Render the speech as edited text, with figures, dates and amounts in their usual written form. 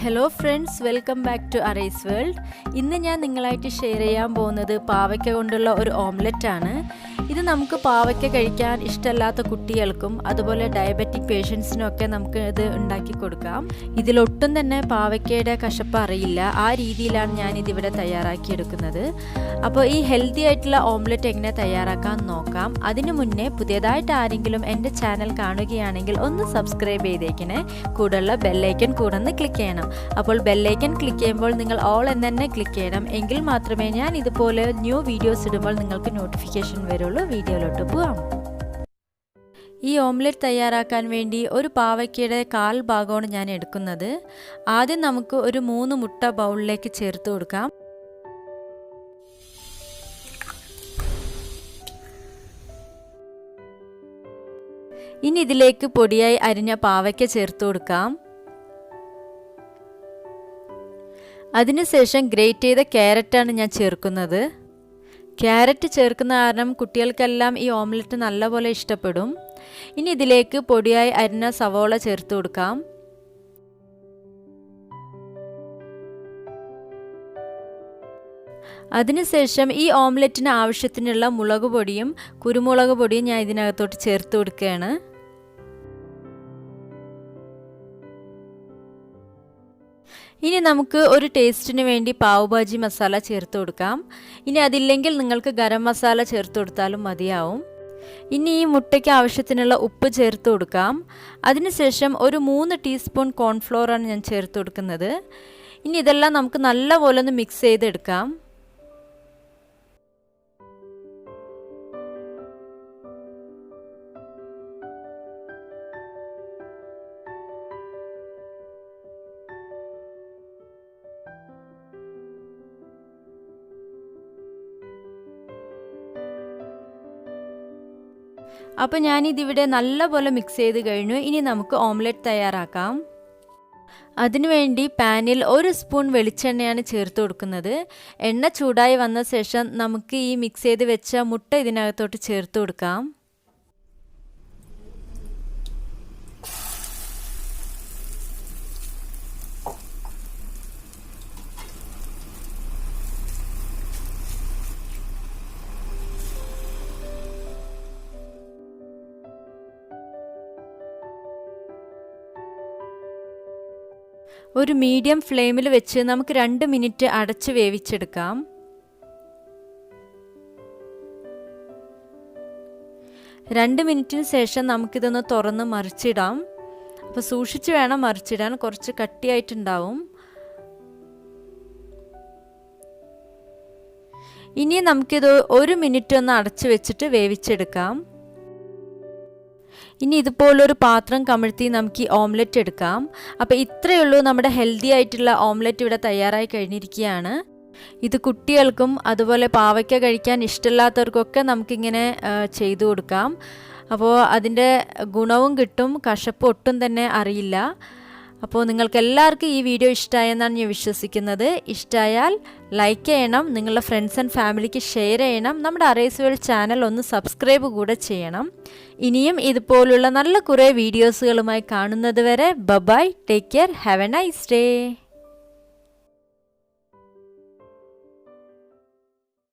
Hello friends, welcome back to arise world. ഇന്ന് ഞാൻ നിങ്ങളായിട്ട് ഷെയർ ചെയ്യാൻ പോകുന്നത് പാവയ്ക്ക കൊണ്ടുള്ള ഒരു ഓംലെറ്റ് ആണ്. ഇത് നമുക്ക് പാവയ്ക്ക കഴിക്കാൻ ഇഷ്ടമല്ലാത്ത കുട്ടികൾക്കും അതുപോലെ ഡയബറ്റിക് പേഷ്യൻസിനൊക്കെ നമുക്ക് ഇത് ഉണ്ടാക്കി കൊടുക്കാം. ഇതിലൊട്ടും തന്നെ പാവയ്ക്കയുടെ കശപ്പ് അറിയില്ല. ആ രീതിയിലാണ് ഞാനിതിവിടെ തയ്യാറാക്കിയെടുക്കുന്നത്. അപ്പോൾ ഈ ഹെൽത്തി ആയിട്ടുള്ള ഓംലെറ്റ് എങ്ങനെ തയ്യാറാക്കാൻ നോക്കാം. അതിനു മുന്നേ പുതിയതായിട്ട് ആരെങ്കിലും എൻ്റെ ചാനൽ കാണുകയാണെങ്കിൽ ഒന്ന് സബ്സ്ക്രൈബ് ചെയ്തേക്കണേ. കൂടെയുള്ള ബെല്ലൈക്കൺ കൂടെ ഒന്ന് ക്ലിക്ക് ചെയ്യണം. അപ്പോൾ ബെല്ലൈക്കൺ ക്ലിക്ക് ചെയ്യുമ്പോൾ നിങ്ങൾ ഓൾ എന്ന് തന്നെ ക്ലിക്ക് ചെയ്യണം. എങ്കിൽ മാത്രമേ ഞാൻ ഇതുപോലെ ന്യൂ വീഡിയോസ് ഇടുമ്പോൾ നിങ്ങൾക്ക് നോട്ടിഫിക്കേഷൻ വരുള്ളൂ. വീഡിയോയിലോട്ട് പോവാം. ഈ ഓംലെറ്റ് തയ്യാറാക്കാൻ വേണ്ടി ഒരു പാവയ്ക്കയുടെ 1/4 ഭാഗമാണ് ഞാൻ എടുക്കുന്നത്. ആദ്യം നമുക്ക് ഒരു 3 മുട്ട ബൗളിലേക്ക് ചേർത്ത് കൊടുക്കാം. ഇനി ഇതിലേക്ക് പൊടിയായി അരിഞ്ഞ പാവയ്ക്ക ചേർത്ത് കൊടുക്കാം. അതിനുശേഷം ഗ്രേറ്റ് ചെയ്ത ക്യാരറ്റാണ് ഞാൻ ചേർക്കുന്നത്. ക്യാരറ്റ് ചേർക്കുന്ന കാരണം കുട്ടികൾക്കെല്ലാം ഈ ഓംലെറ്റ് നല്ലപോലെ ഇഷ്ടപ്പെടും. ഇനി ഇതിലേക്ക് പൊടിയായി അരിഞ്ഞ സവോള ചേർത്ത് കൊടുക്കാം. അതിനുശേഷം ഈ ഓംലെറ്റിന് ആവശ്യത്തിനുള്ള മുളക് പൊടിയും കുരുമുളക് പൊടിയും ഞാൻ ഇതിനകത്തോട്ട് ചേർത്ത് കൊടുക്കുകയാണ്. ഇനി നമുക്ക് ഒരു ടേസ്റ്റിന് വേണ്ടി പാവ് ഭാജി മസാല ചേർത്ത് കൊടുക്കാം. ഇനി അതില്ലെങ്കിൽ നിങ്ങൾക്ക് ഗരം മസാല ചേർത്ത് കൊടുത്താലും മതിയാവും. ഇനി ഈ മുട്ടയ്ക്ക് ആവശ്യത്തിനുള്ള ഉപ്പ് ചേർത്ത് കൊടുക്കാം. അതിനുശേഷം ഒരു 3 ടീസ്പൂൺ കോൺഫ്ലോറാണ് ഞാൻ ചേർത്ത് കൊടുക്കുന്നത്. ഇനി ഇതെല്ലാം നമുക്ക് നല്ലപോലെ ഒന്ന് മിക്സ് ചെയ്തെടുക്കാം. അപ്പോൾ ഞാനിതിവിടെ നല്ലപോലെ മിക്സ് ചെയ്ത് കഴിഞ്ഞു. ഇനി നമുക്ക് ഓംലെറ്റ് തയ്യാറാക്കാം. അതിനുവേണ്ടി പാനിൽ 1 സ്പൂൺ വെളിച്ചെണ്ണയാണ് ചേർത്ത് കൊടുക്കുന്നത്. എണ്ണ ചൂടായി വന്ന ശേഷം നമുക്ക് ഈ മിക്സ് ചെയ്ത് വെച്ച മുട്ട ഇതിനകത്തോട്ട് ചേർത്ത് കൊടുക്കാം. ഒരു മീഡിയം ഫ്ലെയിമിൽ വെച്ച് നമുക്ക് 2 മിനിറ്റ് അടച്ച് വേവിച്ചെടുക്കാം. രണ്ട് മിനിറ്റിന് ശേഷം നമുക്കിതൊന്ന് തുറന്ന് മറിച്ചിടാം. അപ്പോൾ സൂക്ഷിച്ച് വേണം മറിച്ചിടാൻ, കുറച്ച് കട്ടിയായിട്ടുണ്ടാവും. ഇനി നമുക്കിത് 1 മിനിറ്റ് ഒന്ന് അടച്ച് വെച്ചിട്ട് വേവിച്ചെടുക്കാം. ഇനി ഇതുപോലൊരു പാത്രം കമിഴ്ത്തി നമുക്ക് ഈ ഓംലെറ്റ് എടുക്കാം. അപ്പോൾ ഇത്രയേ ഉള്ളൂ, നമ്മുടെ ഹെൽത്തി ആയിട്ടുള്ള ഓംലെറ്റ് ഇവിടെ തയ്യാറായി കഴിഞ്ഞിരിക്കുകയാണ്. ഇത് കുട്ടികൾക്കും അതുപോലെ പാവയ്ക്ക കഴിക്കാൻ ഇഷ്ടമില്ലാത്തവർക്കൊക്കെ നമുക്കിങ്ങനെ ചെയ്തു കൊടുക്കാം. അപ്പോൾ അതിൻ്റെ ഗുണവും കിട്ടും, കശപ്പ് ഒട്ടും തന്നെ അറിയില്ല. അപ്പോൾ നിങ്ങൾക്ക് എല്ലാവർക്കും ഈ വീഡിയോ ഇഷ്ടമായെന്നാണ് ഞാൻ വിശ്വസിക്കുന്നത്. ഇഷ്ടമായാൽ ലൈക്ക് ചെയ്യണം, നിങ്ങളുടെ ഫ്രണ്ട്സ് ആൻഡ് ഫാമിലിക്ക് ഷെയർ ചെയ്യണം. നമ്മുടെ അറൈസ് വേൾഡ് ചാനൽ ഒന്ന് സബ്സ്ക്രൈബ് കൂടെ ചെയ്യണം. ഇനിയും ഇതുപോലുള്ള നല്ല കുറേ വീഡിയോസുകളുമായി കാണുന്നത് വരെ bye, take care, have a nice day.